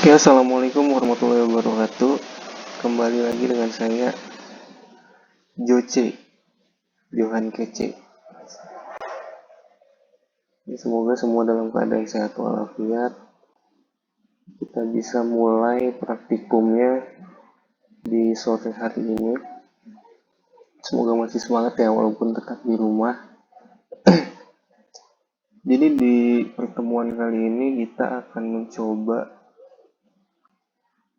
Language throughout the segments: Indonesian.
Ya, assalamualaikum warahmatullahi wabarakatuh. Kembali lagi dengan saya Joce, Johan Kece. Semoga semua dalam keadaan sehat walafiat. Kita bisa mulai praktikumnya di sore hari ini. Semoga masih semangat ya walaupun tetap di rumah. Jadi di pertemuan kali ini kita akan mencoba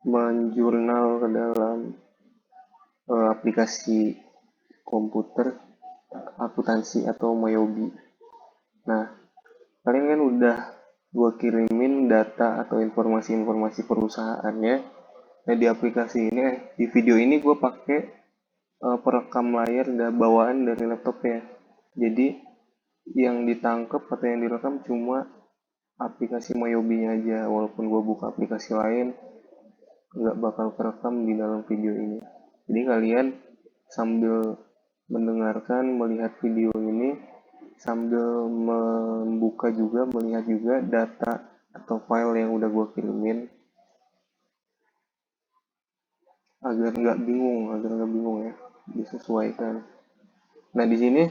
menjurnal ke dalam aplikasi komputer akuntansi atau Mayobi. Nah, kalian kan udah gue kirimin data atau informasi-informasi perusahaannya. Nah, di aplikasi ini, di video ini gue pakai perekam layar dan bawaan dari laptopnya. Jadi yang ditangkap atau yang direkam cuma aplikasi Mayobi-nya aja. Walaupun gue buka aplikasi lain, nggak bakal kerekam di dalam video ini. Jadi kalian sambil mendengarkan, melihat video ini, sambil membuka juga, melihat juga data atau file yang udah gue kirimin agar nggak bingung ya, disesuaikan. Nah di sini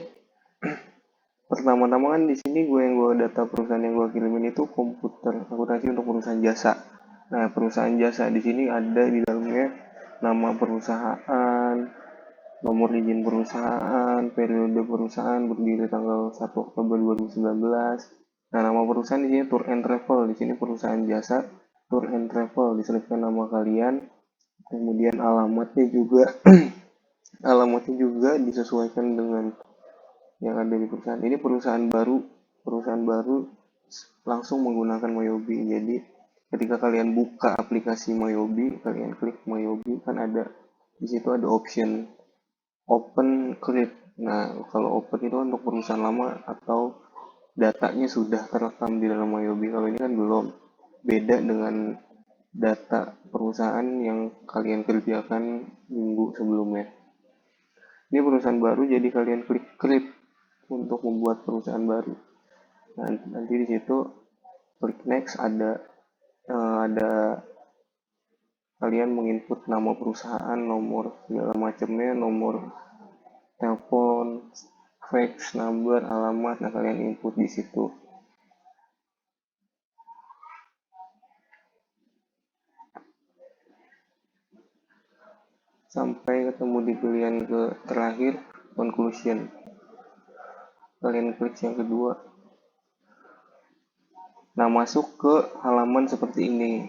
pertama-tama kan di sini gue data perusahaan yang gue kirimin itu komputer akuntansi untuk perusahaan jasa. Nah perusahaan jasa di sini ada di dalamnya nama perusahaan, nomor izin perusahaan, periode perusahaan berdiri tanggal 1 Oktober 2019. Nah, nama perusahaan di sini Tour and Travel. Di sini perusahaan jasa Tour and Travel. Diselipkan nama kalian. Kemudian alamatnya juga disesuaikan dengan yang ada di perusahaan. Ini perusahaan baru langsung menggunakan Mayobi. Jadi ketika kalian buka aplikasi Mayobi, kalian klik Mayobi, kan ada di situ ada option open clip. Nah, kalau open itu untuk perusahaan lama atau datanya sudah terekam di dalam Mayobi. Kalau ini kan belum. Beda dengan data perusahaan yang kalian kerjakan minggu sebelumnya. Ini perusahaan baru, jadi kalian klik clip untuk membuat perusahaan baru. Nah, nanti di situ klik next, ada kalian menginput nama perusahaan, nomor segala macamnya, nomor telepon, fax number, alamat. Nah, kalian input di situ. Sampai ketemu di pilihan ke terakhir, conclusion. Kalian klik yang kedua. Nah, masuk ke halaman seperti ini.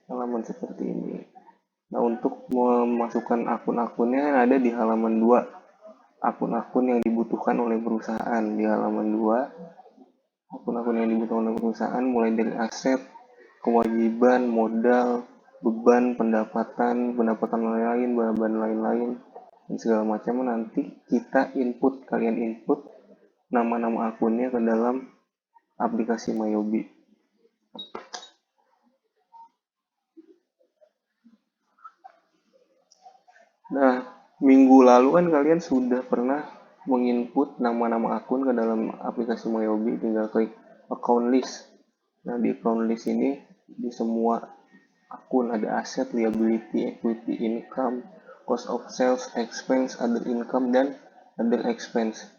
Nah, untuk memasukkan akun-akunnya ada di halaman 2. Akun-akun yang dibutuhkan oleh perusahaan di halaman 2. Akun-akun yang dibutuhkan oleh perusahaan mulai dari aset, kewajiban, modal, beban, pendapatan lain-lain, beban lain-lain, dan segala macam. Nanti kalian input nama-nama akunnya ke dalam aplikasi Mayobi. Nah, minggu lalu kan kalian sudah pernah menginput nama-nama akun ke dalam aplikasi Mayobi, tinggal klik account list. Nah, di account list ini di semua akun ada aset, liability, equity, income, cost of sales, expense, other income, dan other expense.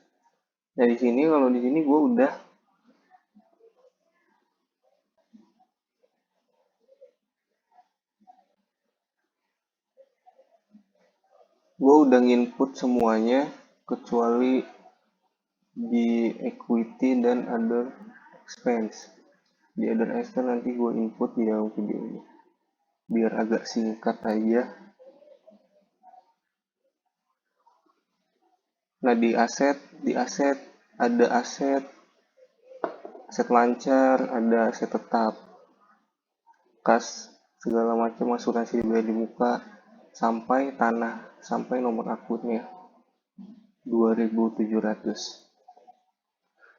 Nah, di sini gue udah nginput semuanya kecuali di equity dan other expense. Di other expense nanti gue input di dalam video ini biar agak singkat aja. Nah, di aset ada aset lancar, ada aset tetap, kas segala macam, asuransi dibayar di muka, sampai tanah, sampai nomor akunnya 2700.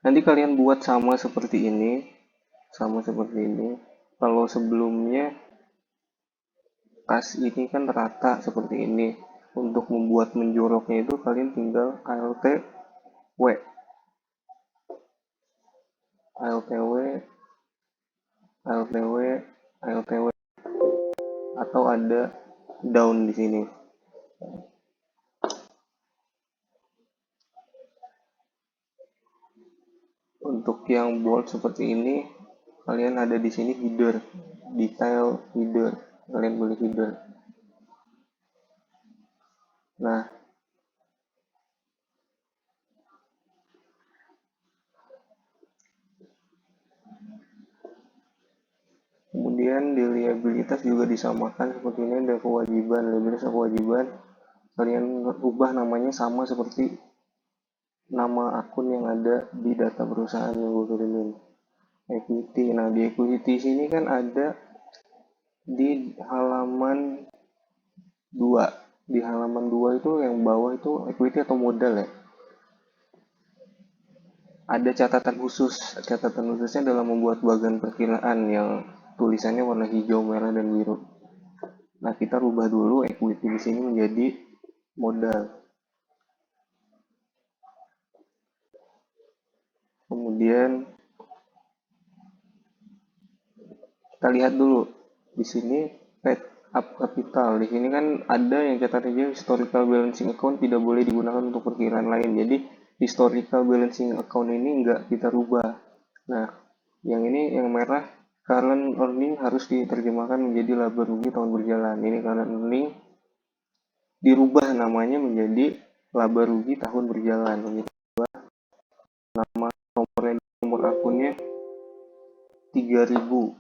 Nanti kalian buat sama seperti ini. Kalau sebelumnya kas ini kan rata seperti ini. Untuk membuat menjoroknya itu kalian tinggal alt w alt w atau ada down di sini. Untuk yang bold seperti ini, kalian ada di sini header, detail header, kalian boleh header. Nah, kemudian di liabilitas juga disamakan seperti ini, ada kewajiban, liabilitas kewajiban, kalian ubah namanya sama seperti nama akun yang ada di data perusahaan yang gue kirimin. Equity. Nah, di equity sini kan ada di halaman 2. Di halaman 2 itu yang bawah itu equity atau modal ya. Ada catatan khusus. Catatan khususnya dalam membuat bagan perkiraan yang tulisannya warna hijau, merah, dan biru. Nah, kita rubah dulu equity di sini menjadi modal. Kemudian kita lihat dulu di sini paid up capital. Di sini kan ada yang catatannya historical balancing account tidak boleh digunakan untuk perkiraan lain. Jadi historical balancing account ini enggak kita rubah. Nah, yang ini yang merah current earning harus diterjemahkan menjadi laba rugi tahun berjalan. Ini current earning dirubah namanya menjadi laba rugi tahun berjalan. Nama nomor akunnya 3000.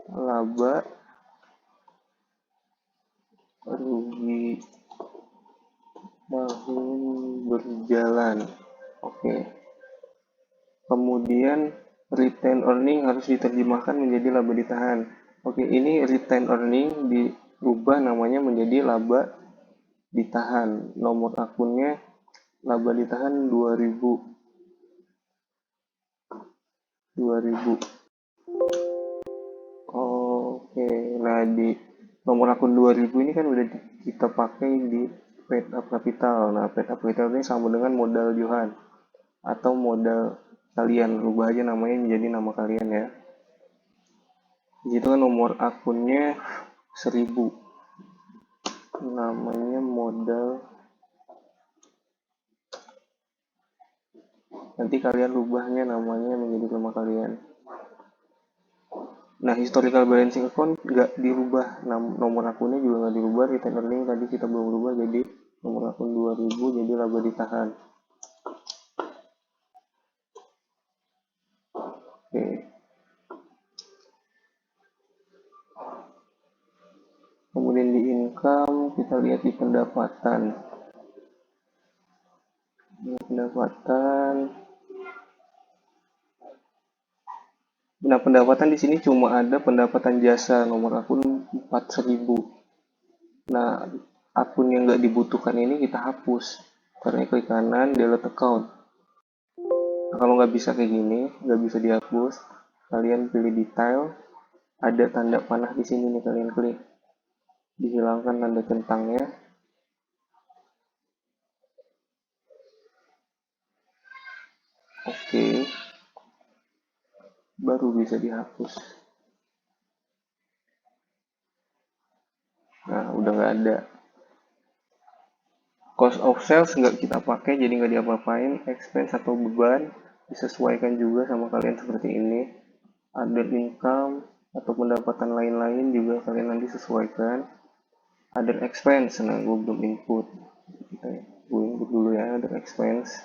Laba rugi tahun berjalan. Oke. Kemudian retain earning harus diterjemahkan menjadi laba ditahan. Oke, ini retain earning dirubah namanya menjadi laba ditahan. Nomor akunnya laba ditahan 2000. Oke, nah di nomor akun 2000 ini kan udah kita pakai di paid up capital. Nah, paid up capital ini sama dengan modal Johan atau modal kalian. Rubah aja namanya menjadi nama kalian ya. Di situ kan nomor akunnya 1000. Namanya modal. Nanti kalian rubahnya namanya menjadi nama kalian. Nah, historical balancing account nggak dirubah, nomor akunnya juga nggak dirubah, retain earning tadi kita belum rubah jadi nomor akun 2000 jadi laba ditahan. Oke. Kemudian di income kita lihat di pendapatan. Nah, pendapatan di sini cuma ada pendapatan jasa nomor akun 4000. Nah, akun yang nggak dibutuhkan ini kita hapus. Karena klik kanan delete account. Nah, kalau nggak bisa kayak gini, nggak bisa dihapus, kalian pilih detail, ada tanda panah di sini nih, kalian klik. Dihilangkan tanda centangnya. Oke. Baru bisa dihapus. Nah, udah nggak ada. Cost of sales nggak kita pakai, jadi nggak diapa-apain. Expense atau beban disesuaikan juga sama kalian seperti ini. Other income atau pendapatan lain-lain juga kalian nanti sesuaikan. Other expense, nah gue belum input. Gue input dulu ya, other expense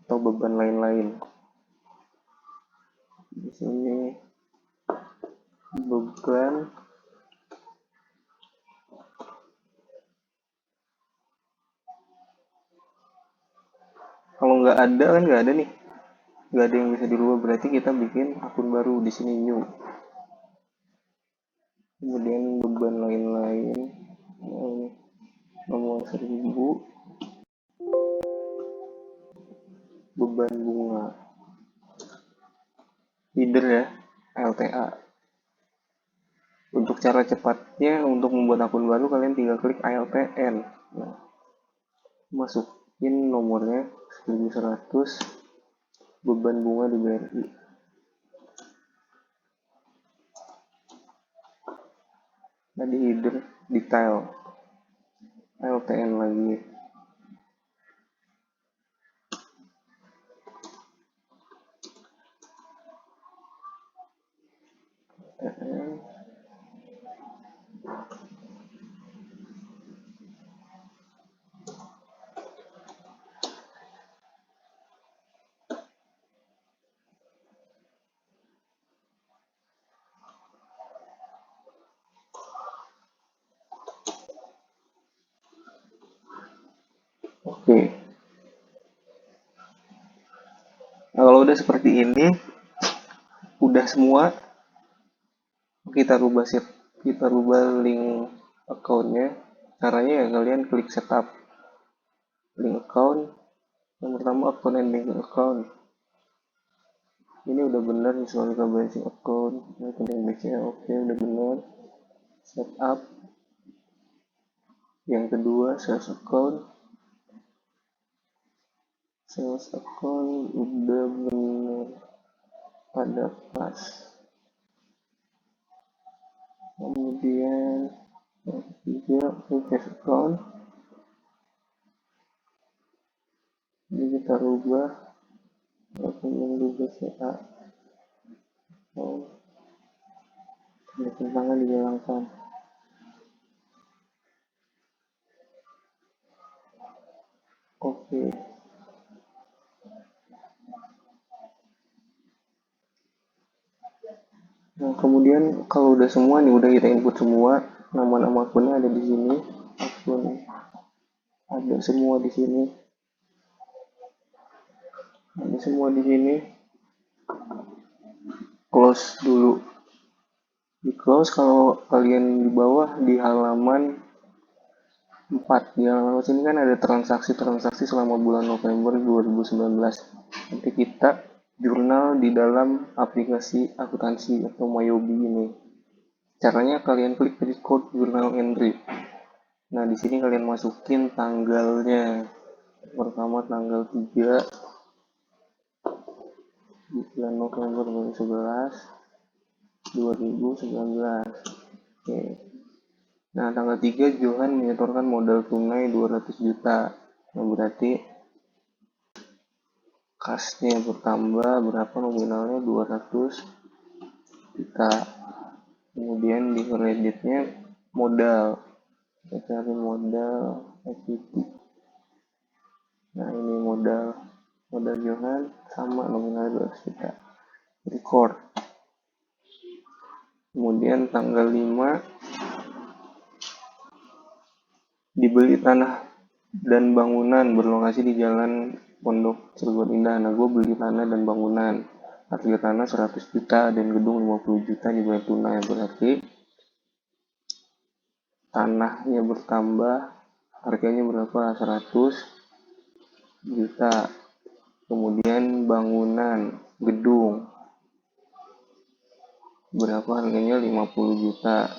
atau beban lain-lain. Di sini beban kalau nggak ada kan nggak ada nih, nggak ada yang bisa dirubah, berarti kita bikin akun baru di sini new. Kemudian beban lain-lain nomor 1000 beban bunga header ya, LTA. Untuk cara cepatnya untuk membuat akun baru kalian tinggal klik ALTN. Nah, masukin nomornya 1100 beban bunga di BRI. tadi header detail LTN lagi. Oke. Nah, kalau udah seperti ini, udah semua, kita rubah link accountnya. Caranya ya kalian klik setup link account. Yang pertama account and banking account. Ini udah benar visual banking account. Rekening banknya oke, udah benar. Setup. Yang kedua sales account. Sales account udah benar, pada pas. Kemudian yang ketiga cash account. Ini kita rubah rekening BCA. Tangan dihilangkan. Oke. Nah, kemudian kalau udah semua nih, udah kita input semua, nama-nama akunnya ada di sini. Akun ada semua di sini. Ada semua di sini. Close dulu. Di close kalau kalian di bawah di halaman 4. Di halaman sini kan ada transaksi-transaksi selama bulan November 2019. Nanti kita jurnal di dalam aplikasi akuntansi atau Mayobi ini. Caranya kalian klik record journal entry. Nah, di sini kalian masukin tanggalnya. Pertama tanggal 3 bulan November 2019. Oke. Nah, tanggal 3 Johan menyetorkan modal tunai 200 juta. Nah, berarti kasnya bertambah berapa, nominalnya 200 juta. Kemudian di kreditnya modal. Kita cari modal equity. Nah, ini modal Johan sama nominal 200 juta. Record. Kemudian tanggal 5 dibeli tanah dan bangunan berlokasi di Jalan Pondok Cilegon Indah. Nah, gue beli tanah dan bangunan. Harga tanah 100 juta dan gedung 50 juta dibayar tunai. Berarti tanahnya bertambah, harganya berapa? 100 juta. Kemudian bangunan, gedung, berapa harganya? 50 juta.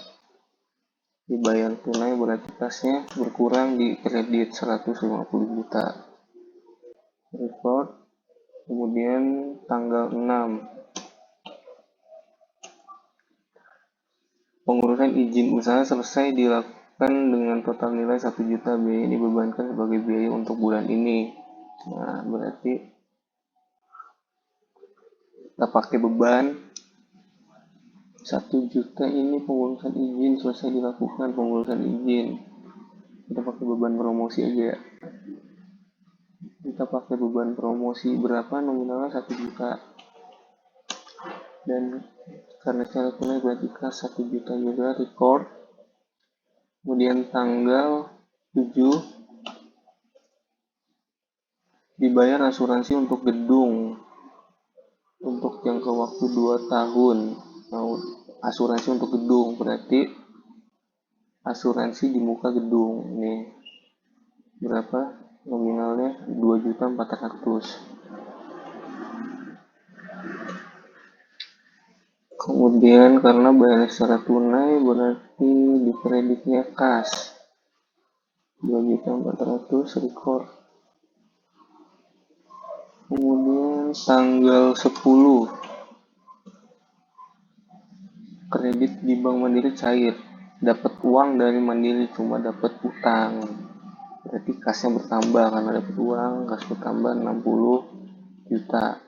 Dibayar tunai berarti kasnya berkurang di kredit 150 juta. Report. Kemudian tanggal 6 pengurusan izin usaha selesai dilakukan dengan total nilai 1 juta. Biaya ini dibebankan sebagai biaya untuk bulan ini. Nah, berarti kita pakai beban 1 juta ini pengurusan izin selesai dilakukan pengurusan izin. Kita pakai beban promosi aja ya. Kita pakai beban promosi berapa, nominalnya 1 juta. Dan karena secara tunai berarti kas 1 juta juga. Record. Kemudian tanggal 7 dibayar asuransi untuk gedung untuk jangka waktu 2 tahun. Nah, asuransi untuk gedung berarti asuransi di muka gedung. Nih berapa nominalnya? 2.400.000. Kemudian karena bayar secara tunai berarti di kreditnya kas 2.400.000. Record. Kemudian tanggal 10 kredit di Bank Mandiri cair. dapat uang dari Mandiri, cuma dapat utang. Berarti kasnya bertambah karena dapat uang, kas bertambah 60 juta.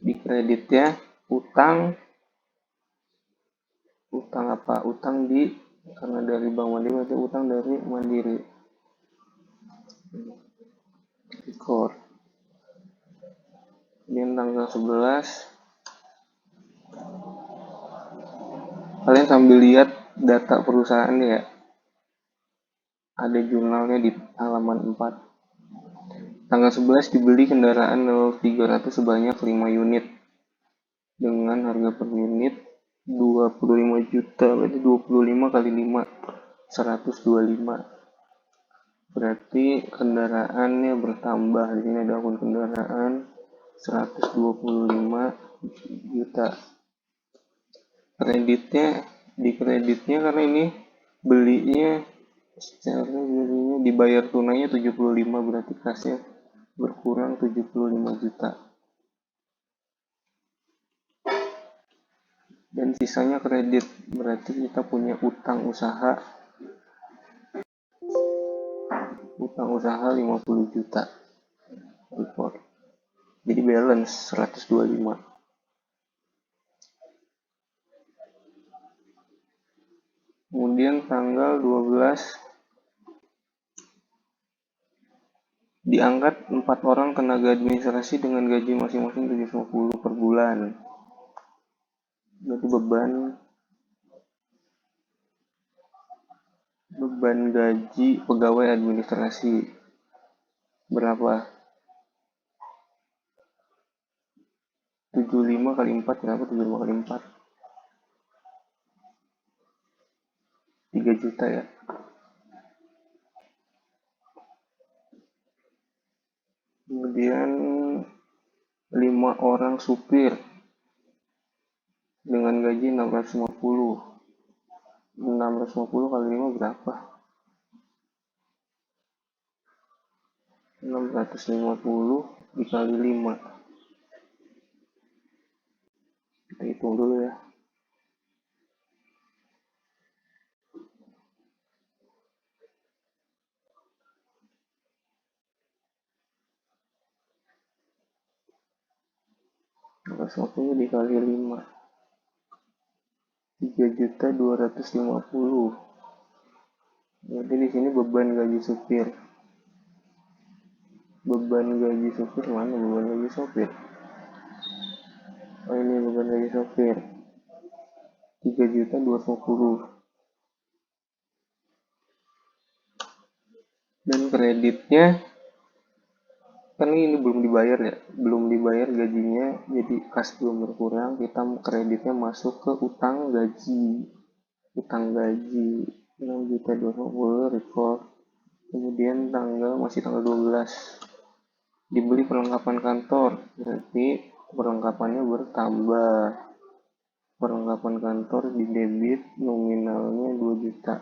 Di kreditnya utang apa? Utang di, karena dari Bank Mandiri berarti utang dari Mandiri. Record. Kemudian tanggal 11, kalian sambil lihat data perusahaannya ya. Ada jurnalnya di halaman 4. Tanggal 11 dibeli kendaraan 0300 sebanyak 5 unit dengan harga per unit 25 juta, berarti 25 kali 5 125. Berarti kendaraannya bertambah. Di sini ada akun kendaraan 125 juta. Kreditnya karena ini belinya dibayar tunainya 75, berarti kasnya berkurang 75 juta. Dan sisanya kredit, berarti kita punya utang usaha 50 juta. Report. Jadi balance 125. Kemudian tanggal 12 diangkat 4 orang tenaga administrasi dengan gaji masing-masing 750 per bulan. Berarti beban gaji pegawai administrasi berapa? 75 kali 4 berapa? 75 kali 4 3 juta ya. Kemudian 5 orang supir dengan gaji 650 kali 5 berapa? 650 dikali 5. Kita hitung dulu ya. Terus waktunya dikali 5. 3.250. Jadi di sini beban gaji supir. Beban gaji sopir mana? Beban gaji sopir. Oh ini beban gaji sopir. 3.250. Dan kreditnya kan ini belum dibayar ya, belum dibayar gajinya, jadi kas belum berkurang, kita kreditnya masuk ke utang gaji 6.250 record. Kemudian masih tanggal 12 dibeli perlengkapan kantor, berarti perlengkapannya bertambah. Perlengkapan kantor di debit nominalnya 2 juta.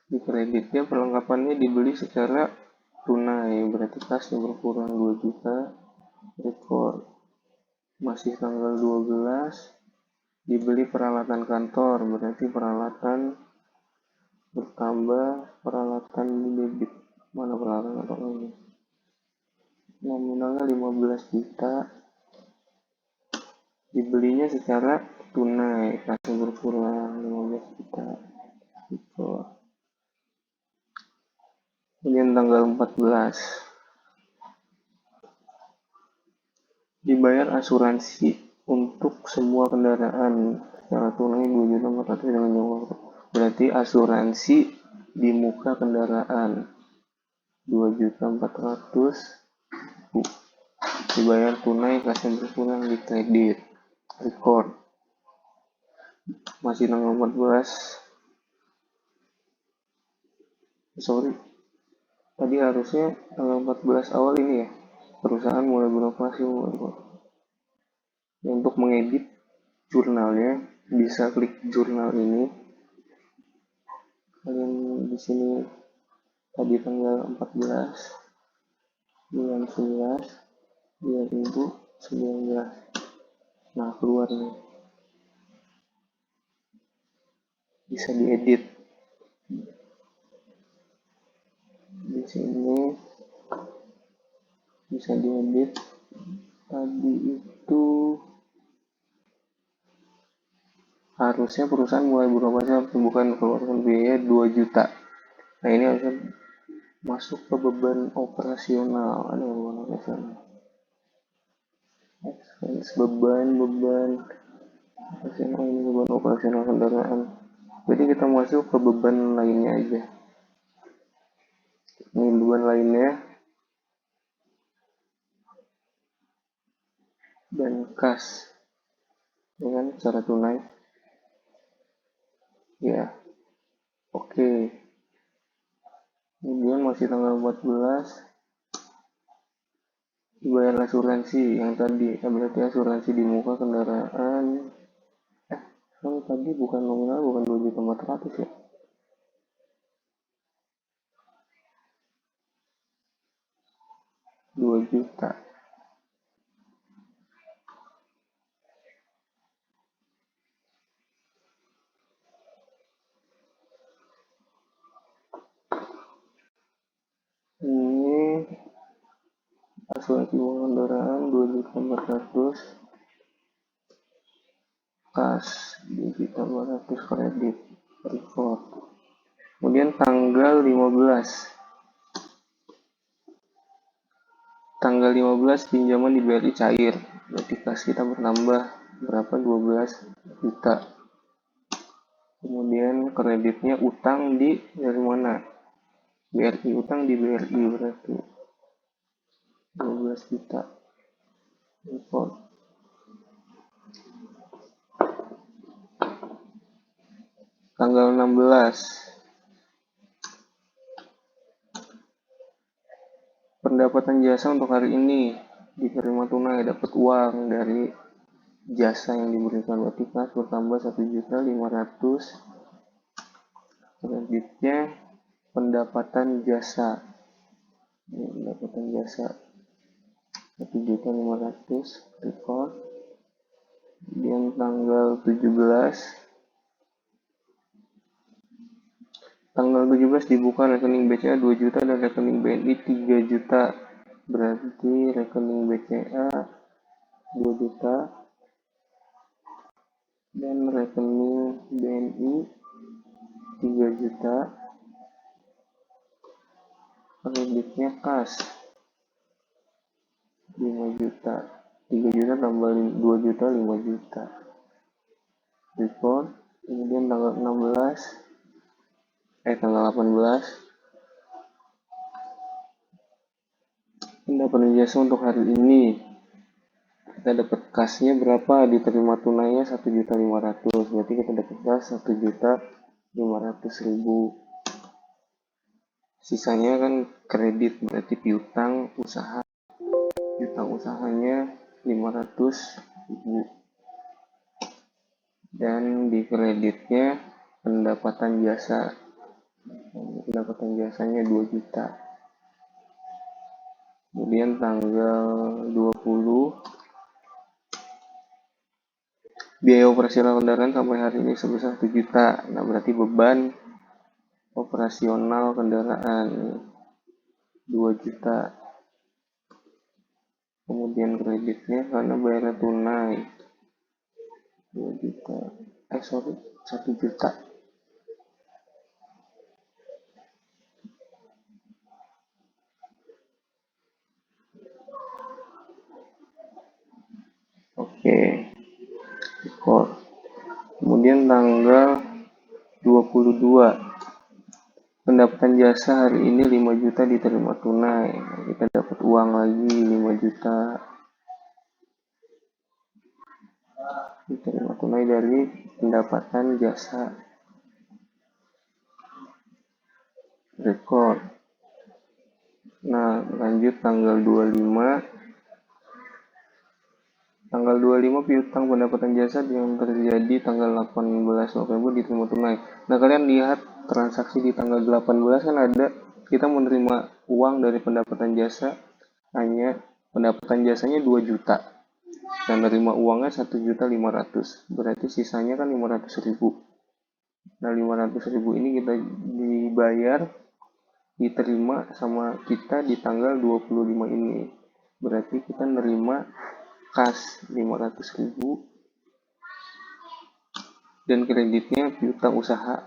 Di kreditnya perlengkapannya dibeli secara tunai, berarti kasnya berkurang 2 juta. Record. Masih tanggal 12 dibeli peralatan kantor, berarti peralatan bertambah, peralatan di debit. Mana peralatan kantor ini? Nominalnya 15 juta. Dibelinya secara tunai, kasnya berkurang 15 juta. Gitu. Kemudian tanggal 14 dibayar asuransi untuk semua kendaraan secara tunai 2.400.000 dengan nyawa. Berarti asuransi di muka kendaraan 2.400.000 dibayar tunai, kasnya berkurang di kredit. Record. Masih tanggal 14. Sorry. Tadi harusnya tanggal 14 awal ini ya. Perusahaan mulai beroperasi. Untuk mengedit jurnalnya bisa klik jurnal ini. Kalian di sini tadi tanggal 14 bulan 11 2019. Nah, keluar nih. bisa diedit di sini, bisa diedit. Tadi itu harusnya perusahaan mulai beroperasi bukan keluarkan biaya 2 juta. Nah ini harusnya masuk ke beban operasional. Ada beban operasional, expense, beban operasional, ini beban operasional kendaraan. Jadi kita masuk ke beban lainnya aja. Ini beban lainnya, dan kas dengan cara tunai. Ya, oke. Kemudian masih tanggal 14 bayar asuransi yang tadi, berarti asuransi di muka kendaraan. Kalau tadi bukan nominal, bukan 2.400.000 ya. 2 juta. Ini asuransi kendaraan 2.400.000, kas 2.400.000, kredit record. Kemudian tanggal 15 pinjaman di BRI cair, berarti kas kita bertambah berapa? 12 juta. Kemudian kreditnya utang dari mana? BRI, utang di BRI, berarti 12 juta. Report. Tanggal 16 pendapatan jasa untuk hari ini diterima tunai, dapat uang dari jasa yang diberikan, berarti kas bertambah 1.500.000. Selanjutnya pendapatan jasa, pendapatan jasa 1.500.000 record. Kemudian tanggal 17 dibuka rekening BCA 2 juta dan rekening BNI 3 juta, berarti rekening BCA 2 juta dan rekening BNI 3 juta. Kreditnya kas 5 juta, 3 juta tambah 2 juta, 5 juta. Report. Kemudian tanggal 18 pendapatan jasa untuk hari ini, kita dapat kasnya berapa? Diterima tunainya 1.500.000, berarti kita dapat kas 1.500.000. Sisanya kan kredit, berarti piutang usaha, piutang usahanya 500.000. Dan di kreditnya pendapatan jasa, pendapatan jasanya 2 juta. Kemudian tanggal 20 biaya operasional kendaraan sampai hari ini sebesar 1 juta. Nah berarti beban operasional kendaraan 2 juta. Kemudian kreditnya karena bayar tunai 2 juta, 1 juta. Oke, record. Kemudian tanggal 22 pendapatan jasa hari ini 5 juta diterima tunai, kita dapat uang lagi 5 juta diterima tunai dari pendapatan jasa. Record. Nah lanjut tanggal 25 piutang pendapatan jasa yang terjadi tanggal 18 November diterima tunai. Nah kalian lihat transaksi di tanggal 18 kan ada, kita menerima uang dari pendapatan jasa, hanya pendapatan jasanya 2 juta dan menerima uangnya 1.500.000, berarti sisanya kan 500.000. Nah, 500.000 ini kita diterima sama kita di tanggal 25 ini. Berarti kita nerima kas 500.000 dan kreditnya piutang usaha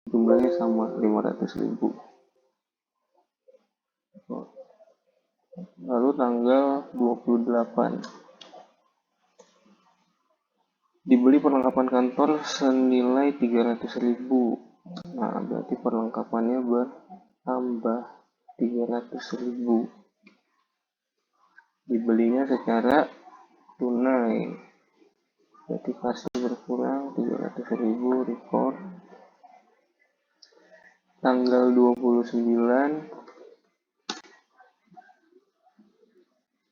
jumlahnya sama 500.000. Lalu tanggal 28 dibeli perlengkapan kantor senilai 300.000. Nah, berarti perlengkapannya bertambah 300.000. Dibelinya secara tunai. Berarti kasnya berkurang 300.000, record. Tanggal 29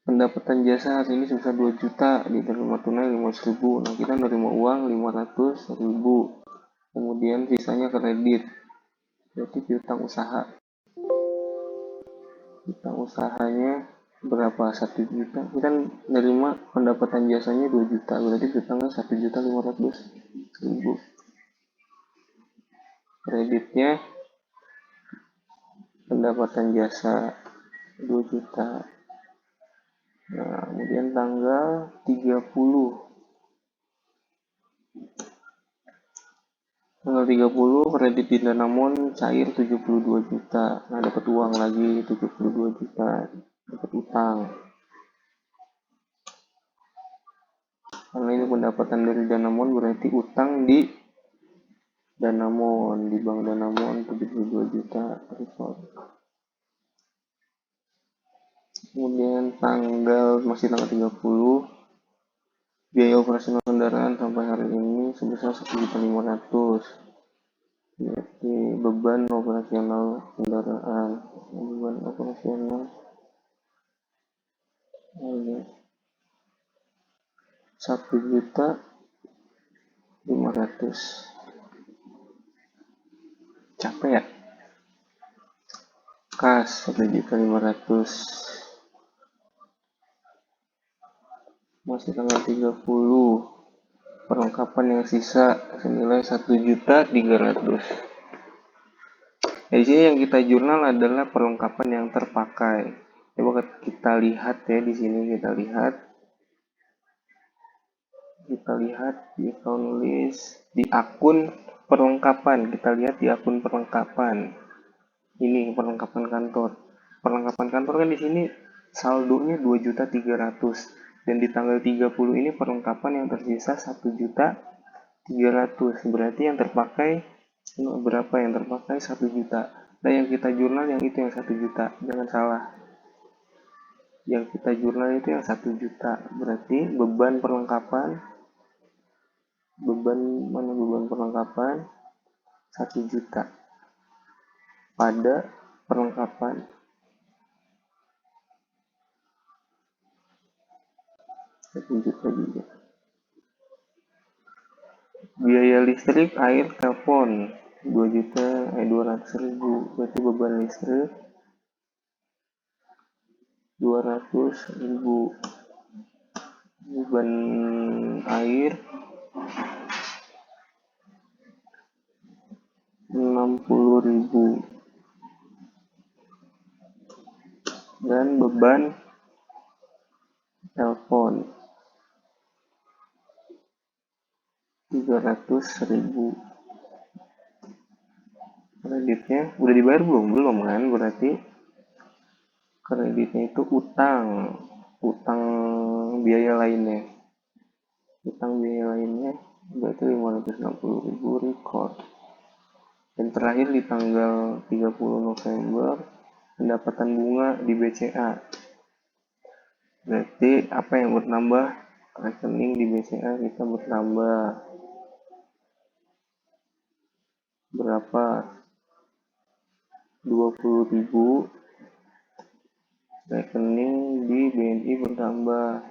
pendapatan jasa hari ini sebesar 2 juta, diterima tunai 500.000. Nah, kita nerima uang 500.000. Kemudian sisanya kredit. Berarti piutang usaha. Piutang usahanya berapa? 1 juta. Kita nerima pendapatan jasanya 2 juta. Berarti piutangnya 1.500.000. Kreditnya pendapatan jasa 2 juta. Nah, kemudian tanggal 30 kredit di Danamon cair 72 juta. Nah, dapat uang lagi 72 juta, dapat utang. Karena ini pendapatan dari Danamon berarti utang di Danamon, di Bank Danamon 72 juta. Kemudian masih tanggal 30 biaya operasional kendaraan sampai hari ini sebesar 1.500.000. Berarti beban operasional kendaraan, beban operasional 1.500.000. Capek ya? Kas 1.500.000. Masih tanggal 30 perlengkapan yang sisa senilai 1.300.000. Di sini yang kita jurnal adalah perlengkapan yang terpakai. Coba kita lihat ya, di sini kita lihat di account list, di akun perlengkapan. Kita lihat di akun perlengkapan. Ini perlengkapan kantor. Perlengkapan kantor kan di sini saldonya 2.300.000 dan di tanggal 30 ini perlengkapan yang tersisa 1.300.000. Berarti yang terpakai berapa? Yang terpakai 1 juta. Nah, yang kita jurnal yang itu yang 1 juta. Jangan salah. Yang kita jurnal itu yang 1 juta. Berarti beban perlengkapan 1 juta pada perlengkapan 1 juta juga. Biaya listrik, air, telepon 2.200.000. Berarti beban listrik 200.000. Beban air 60.000. Dan beban telepon 300.000. Kreditnya udah dibayar belum kan? Berarti kreditnya itu utang biaya lainnya. Utang biaya lainnya berarti 560.000 record. Dan terakhir di tanggal 30 November pendapatan bunga di BCA. Berarti apa yang bertambah? Rekening di BCA kita bertambah berapa? 20.000. Rekening di BNI bertambah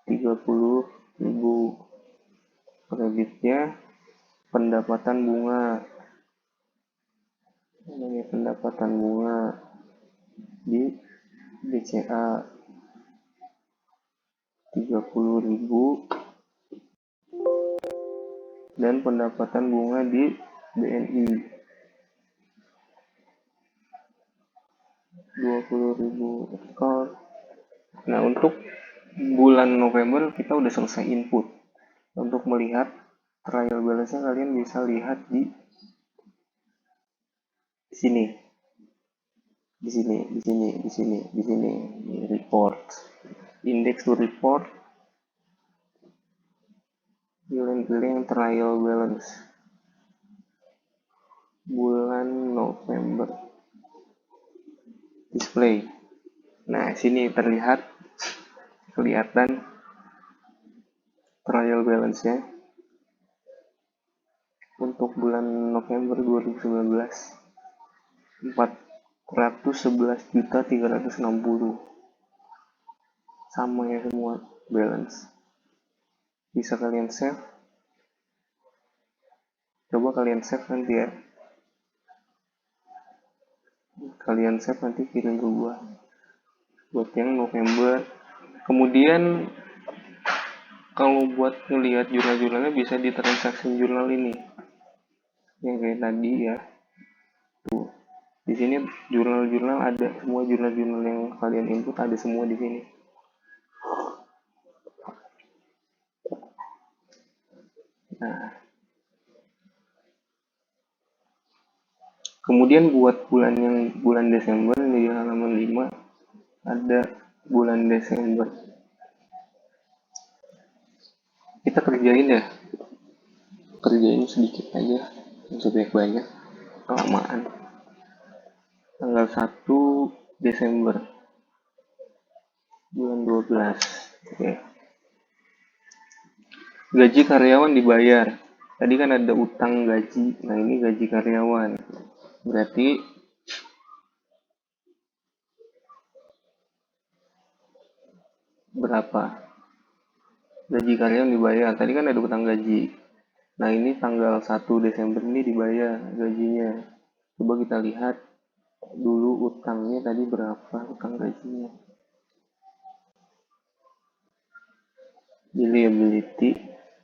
30.000. Kreditnya pendapatan bunga. Namanya pendapatan bunga di BCA 30.000 dan pendapatan bunga di BNI 20.000 ekor. Nah, untuk bulan November kita udah selesai input. Untuk melihat trial balance-nya kalian bisa lihat di sini. Di sini report. Index to report. Pilih trial balance. Bulan November. Display. Nah, sini kelihatan trial balance-nya untuk bulan November 2019 411.360, sama ya semua balance. Bisa kalian save, coba kalian save nanti ya, kalian save nanti kirim ke gua buat yang November. Kemudian kalau buat ngelihat jurnal-jurnalnya bisa di transaction jurnal ini yang kayak tadi ya. Tuh, di sini jurnal-jurnal ada semua, jurnal-jurnal yang kalian input ada semua di sini. Nah, kemudian buat bulan Desember di halaman 5 ada bulan Desember. Kita kerjain sedikit aja, banyak kelamaan. Tanggal 1 Desember bulan 12. Oke. Gaji karyawan dibayar. Tadi kan ada utang gaji. Nah, ini gaji karyawan. Berarti berapa? Gaji karyawan dibayar. Tadi kan ada utang gaji. Nah, ini tanggal 1 Desember ini dibayar gajinya. Coba kita lihat dulu utangnya tadi berapa, utang gajinya. Liability,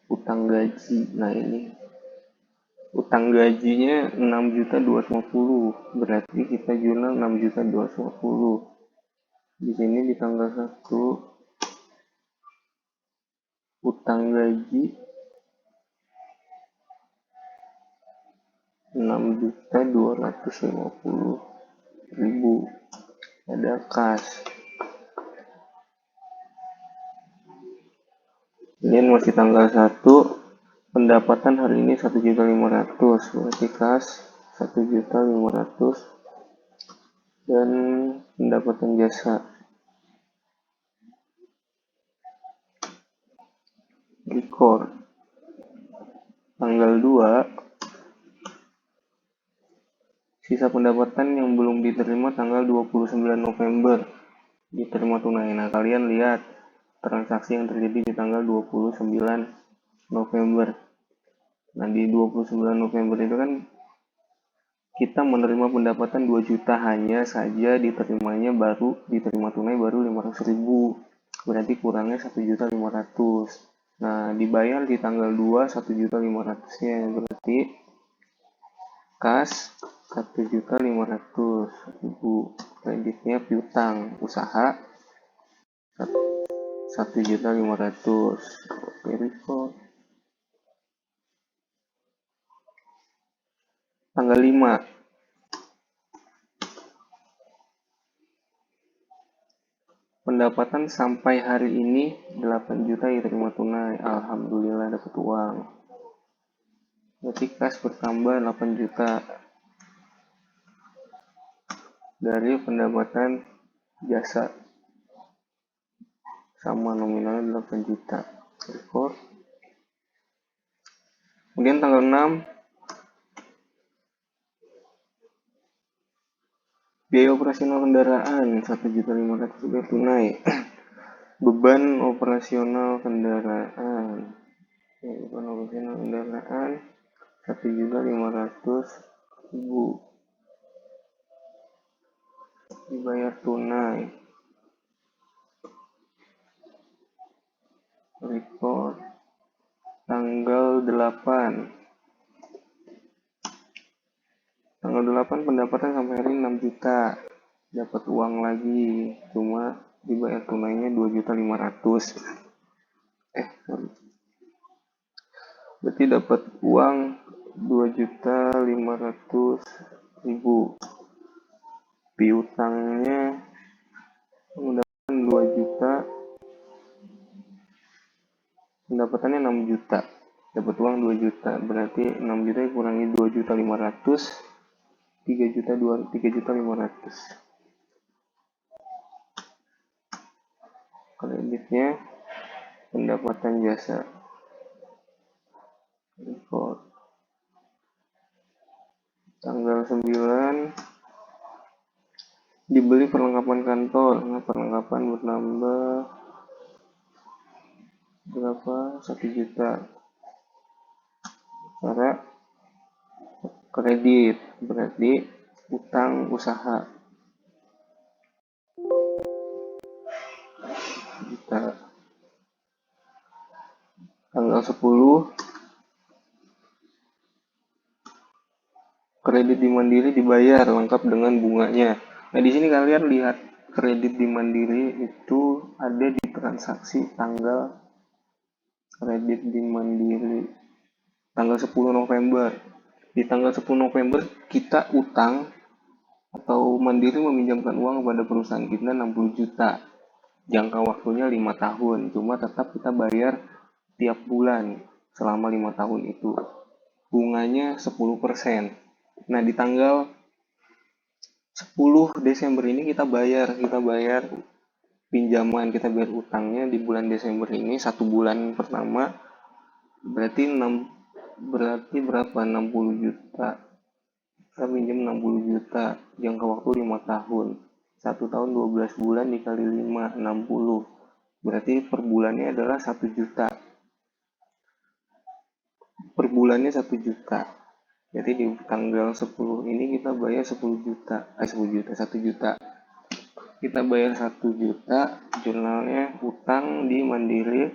utang gaji. Nah, ini utang gajinya 6.250, berarti kita jurnal 6.250. Di sini di tanggal 1 utang gaji 6.250.000, ada kas. Ini masih tanggal 1, pendapatan hari ini 1.500.000, berarti kas 1.500.000, dan pendapatan jasa record tanggal 2, sisa pendapatan yang belum diterima tanggal 29 November diterima tunai. Nah, kalian lihat transaksi yang terjadi di tanggal 29 November. Nah, di 29 November itu kan kita menerima pendapatan 2 juta, hanya saja diterima tunai baru 500.000. Berarti kurangnya 1.500.000. Nah, dibayar di tanggal 2 1.500.000-nya, berarti kas 1.500.000. Kreditnya piutang usaha 1.500.000. Oke, record. Tanggal 5, pendapatan sampai hari ini 8 juta diterima tunai. Alhamdulillah dapat uang. Berarti kas bertambah 8 juta dari pendapatan jasa, sama nominalnya 8 juta. Record. Kemudian tanggal 6, biaya operasional kendaraan 1.500.000 tunai. Beban operasional kendaraan 1.500.000 dibayar tunai. Report tanggal 8. Tanggal 8 pendapatan sampai hari ini 6 juta. Dapat uang lagi. Cuma dibayar tunainya 2.500.000. Sorry. Berarti dapat uang 2.500.000. Piutangnya mendapatkan 2 juta. Pendapatannya 6 juta. Dapat uang 2 juta. Berarti 6 juta kurangi 2.500.000. 3.500.000. Kreditnya pendapatan jasa. Record. Tanggal 9 dibeli perlengkapan kantor. Nah, perlengkapan bertambah berapa? 1 juta. Cara kredit berarti utang usaha. Juta. Tanggal 10 kredit di Mandiri dibayar lengkap dengan bunganya. Nah, di sini kalian lihat kredit di Mandiri itu ada di transaksi tanggal kredit di Mandiri tanggal 10 November. Di tanggal 10 November kita utang atau Mandiri meminjamkan uang kepada perusahaan kita 60 juta. Jangka waktunya 5 tahun, cuma tetap kita bayar tiap bulan selama 5 tahun itu. Bunganya 10%. Nah, di tanggal 10 Desember ini kita bayar pinjaman, kita bayar utangnya di bulan Desember ini 1 bulan pertama berarti berapa? 60 juta. Kita pinjam 60 juta, jangka waktu 5 tahun. 1 tahun 12 bulan dikali 5, 60. Berarti per bulannya adalah 1 juta. Per bulannya 1 juta. Jadi di tanggal 10 ini kita bayar 10 juta. 1 juta. Kita bayar 1 juta, jurnalnya utang di Mandiri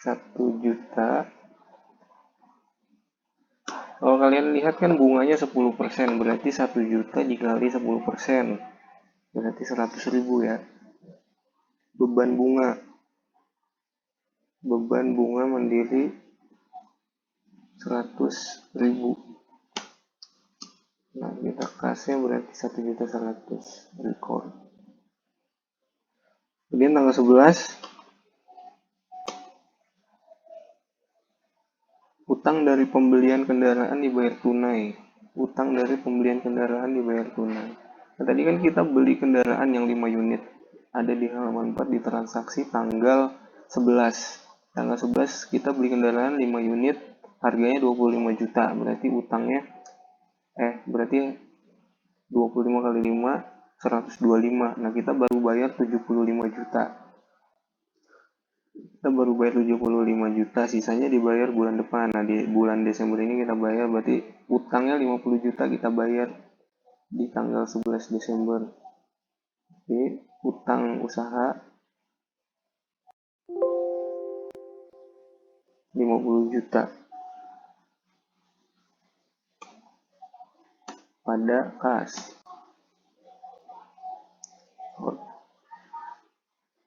1 juta. Kalau kalian lihat kan bunganya 10%, berarti 1 juta dikali 10%. Berarti 100.000 ya. Beban bunga Mandiri 100.000. Nah, kita kasnya berarti 1.100.000 record. Kemudian tanggal 11 utang dari pembelian kendaraan dibayar tunai. Utang dari pembelian kendaraan dibayar tunai. Nah, tadi kan kita beli kendaraan yang 5 unit. Ada di halaman 4 di transaksi tanggal 11. Tanggal 11 kita beli kendaraan 5 unit, harganya 25 juta. Berarti utangnya berarti 25 kali 5 125. Nah, kita baru bayar 75 juta. Kita baru bayar 75 juta, sisanya dibayar bulan depan. Nah, di bulan Desember ini kita bayar, berarti utangnya 50 juta kita bayar di tanggal 11 Desember. Oke, utang usaha 50 juta pada kas.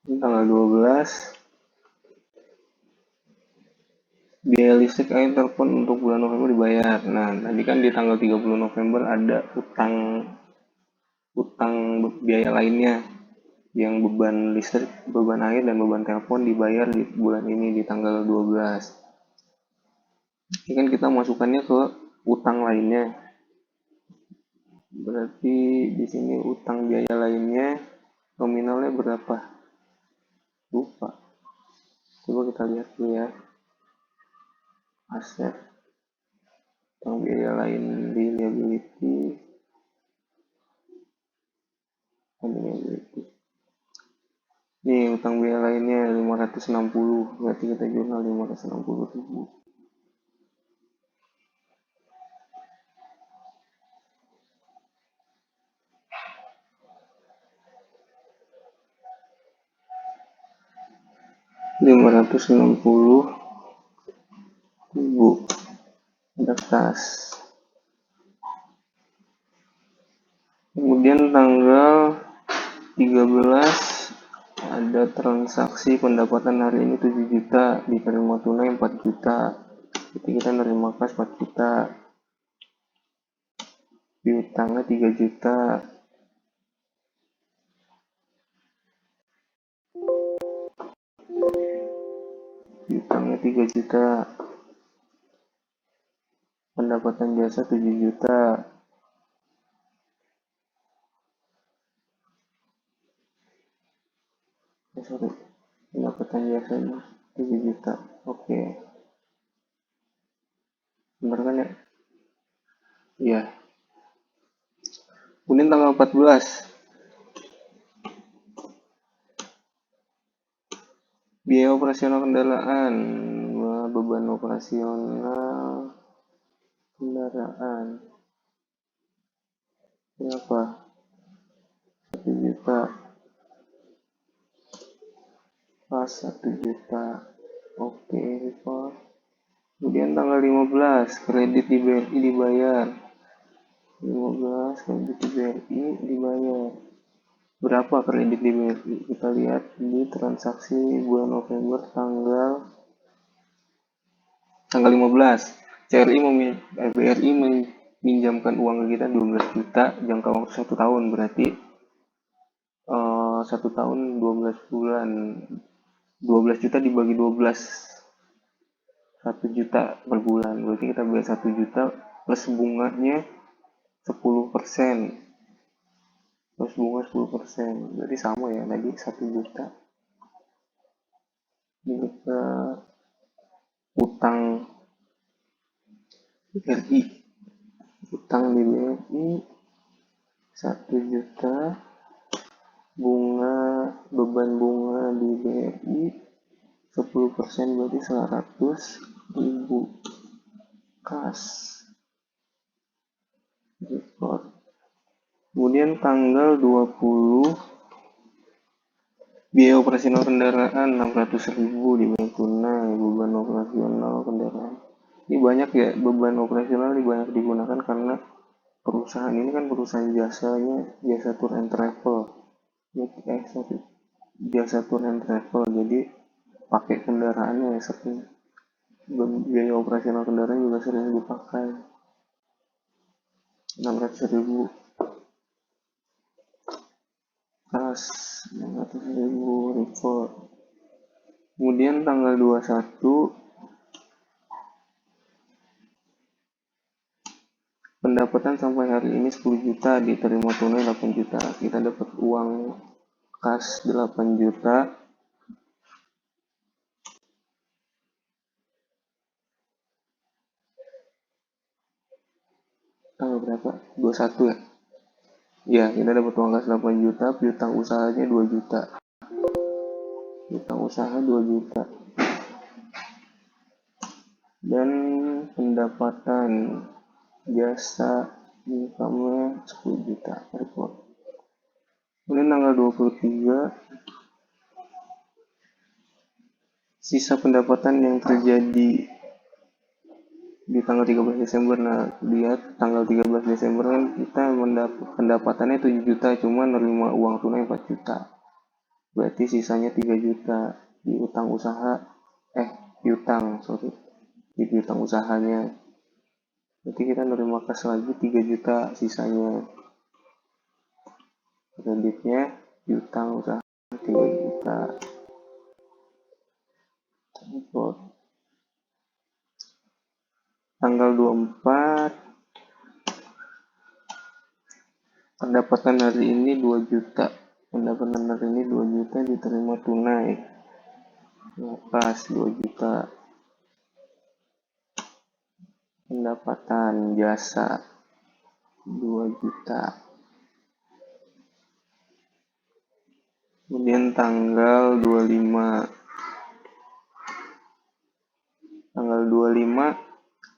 Ini tanggal 12 biaya listrik, air, telepon untuk bulan November dibayar. Nah, tadi kan di tanggal 30 November ada utang biaya lainnya yang beban listrik, beban air, dan beban telepon dibayar di bulan ini di tanggal 12. Ini kan kita masukkannya ke utang lainnya. Berarti di sini utang biaya lainnya nominalnya berapa? Lupa. Coba kita lihat dulu ya. Aset, utang biaya lain di liability. Nih, utang biaya lainnya 560. Berarti kita jurnal 560.000. 560.000 ada kas. Kemudian tanggal 13 ada transaksi pendapatan hari ini 7 juta, diterima tunai 4 juta. Jadi kita nerima kas 4 juta. Piutangnya 3 juta. Piutangnya 3 juta. Pendapatan jasa 7 juta. Pendapatan jasanya 7 juta. Oke. Benar kan ya? Iya. Kemudian tanggal 14. Biaya operasional kendaraan. Beban operasional kendaraan. Berapa? 1 juta. Pas 1 juta. Oke, report. Kemudian tanggal 15, kredit di BRI dibayar. 15, kredit di BRI dibayar. Berapa kredit di BRI? Kita lihat di transaksi bulan November tanggal 15. BRI meminjamkan uang ke kita 12 juta jangka waktu 1 tahun, berarti 1 tahun 12 bulan. 12 juta dibagi 12, 1 juta per bulan, berarti kita bayar 1 juta plus bunganya 10%, plus bunga 10%, berarti sama ya tadi 1 juta. Ini ke utang BRI, utang di BRI 1 juta, beban bunga di BRI 10%, berarti 100.000 kas. Report. Kemudian tanggal 20, biaya operasional kendaraan 600.000 dibayar tunai. Beban operasional kendaraan ini banyak ya, beban operasional ini banyak digunakan karena perusahaan ini kan perusahaan jasanya jasa tour and travel, jasa tour and travel, jadi pakai kendaraannya sering, biaya operasional kendaraan juga sering dipakai. 600.000 kas, 600.000 report. Kemudian tanggal 21, pendapatan sampai hari ini 10 juta, diterima tunai 8 juta. Kita dapat uang kas 8 juta. Tanggal berapa? 21 ya? Ya, kita dapat uang kas 8 juta, piutang usahanya 2 juta. Piutang usaha 2 juta. Dan pendapatan jasa income-nya 10 juta report. Kemudian tanggal 23, sisa pendapatan yang terjadi di tanggal 13 Desember. Nah, lihat tanggal 13 Desember kan kita pendapatannya 7 juta, cuma nerima uang tunai 4 juta. Berarti sisanya 3 juta di utang usaha, di piutang usahanya. Berarti kita nerima kas lagi 3 juta sisanya. Kreditnya piutang usaha 3 juta. Tanggal 24, pendapatan hari ini 2 juta. Pendapatan hari ini 2 juta diterima tunai. Kas 2 juta. Pendapatan jasa 2 juta. Kemudian tanggal 25,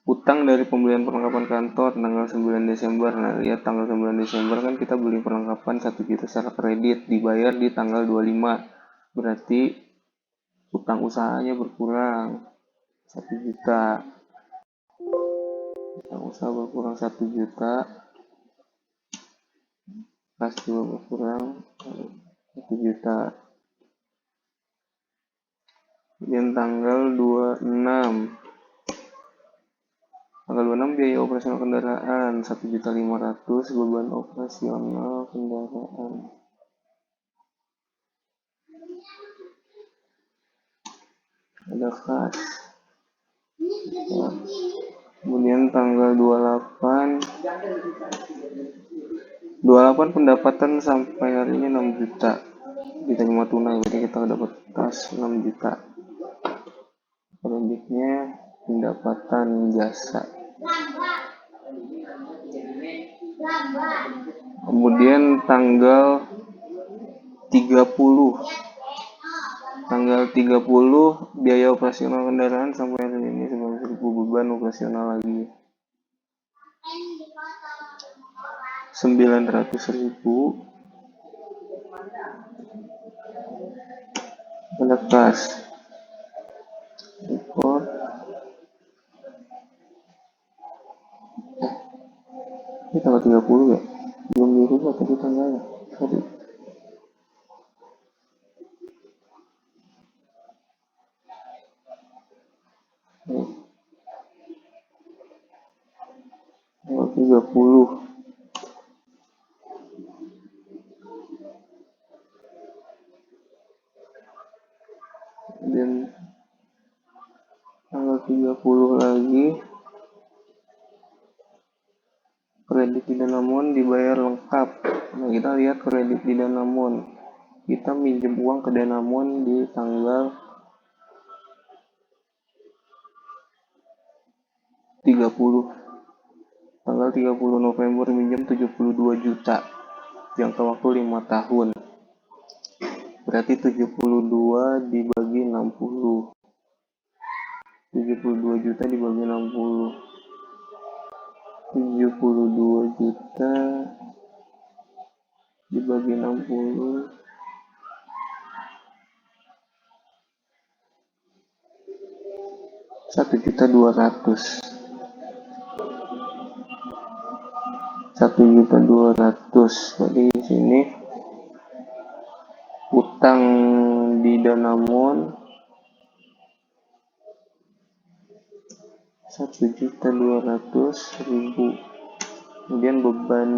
utang dari pembelian perlengkapan kantor tanggal 9 Desember. Nah, lihat tanggal 9 Desember kan kita beli perlengkapan 1 juta secara kredit, dibayar di tanggal 25. Berarti Utang usahanya berkurang 1 juta. Utang usaha berkurang 1 juta. Kas juga berkurang 1 juta. Kemudian tanggal 26 biaya operasional kendaraan 1.500.000, beban operasional kendaraan. Ada kas. Kemudian tanggal 28 pendapatan sampai hari ini 6 juta. Diterima tunai, jadi kita dapat kas 6 juta. Selanjutnya pendapatan jasa. Kemudian tanggal 30 biaya operasional kendaraan sampai hari ini 9.000, beban operasional lagi 900.000. Ada kas. Report. Ini tanggal 30 ya? Belum dirubah tadi tanggalnya. Tadi. Tanggal 30. Dan tanggal 30 lagi kredit di Danamon dibayar lengkap. Nah, kita lihat kredit di Danamon. Kita minjem uang ke Danamon di tanggal 30. Tanggal 30 November minjem 72 juta. Jangka waktu 5 tahun. Berarti 72 dibagi 60. 72 juta dibagi 60. 72 juta dibagi 60. 1.200.000. 1.200.000. Jadi di sini utang di Danamon 1.200.000. Kemudian beban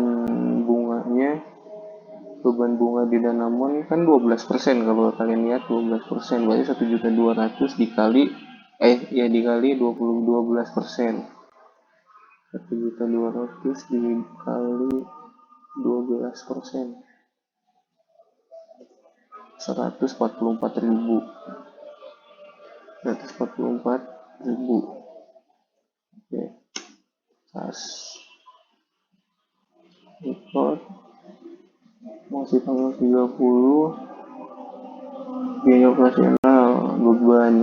bunga di Danamon kan 12%. Kalau kalian lihat 12%, berarti 1.200.000 dikali 12%. 1.200.000 dikali 12%. 144.000. 144.000. Oke. Kas. Report. Masih tanggal 30. Biaya operasional, beban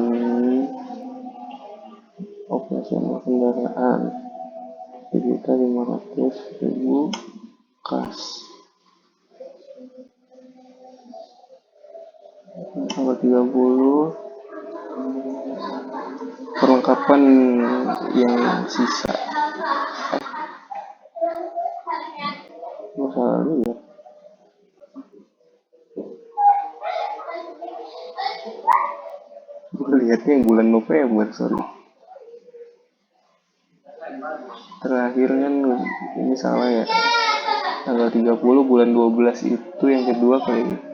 operasional kendaraan 1.500.000. Kas. Tanggal 30 perlengkapan yang sisa. Masalah ya. Gue lihatnya yang bulan November, sorry. Terakhir kan ini salah ya. Tanggal 30 bulan 12 itu yang kedua kali.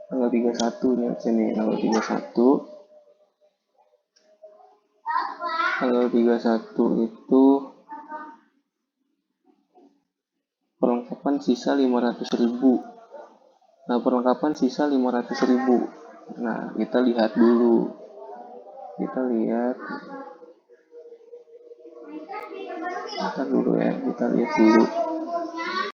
Tanggal 31 nih sini, tanggal 31. Tanggal 31 itu perlengkapan sisa 500.000. Nah, perlengkapan sisa 500.000. Nah, kita lihat dulu. Kita lihat dulu ya. Kita lihat dulu.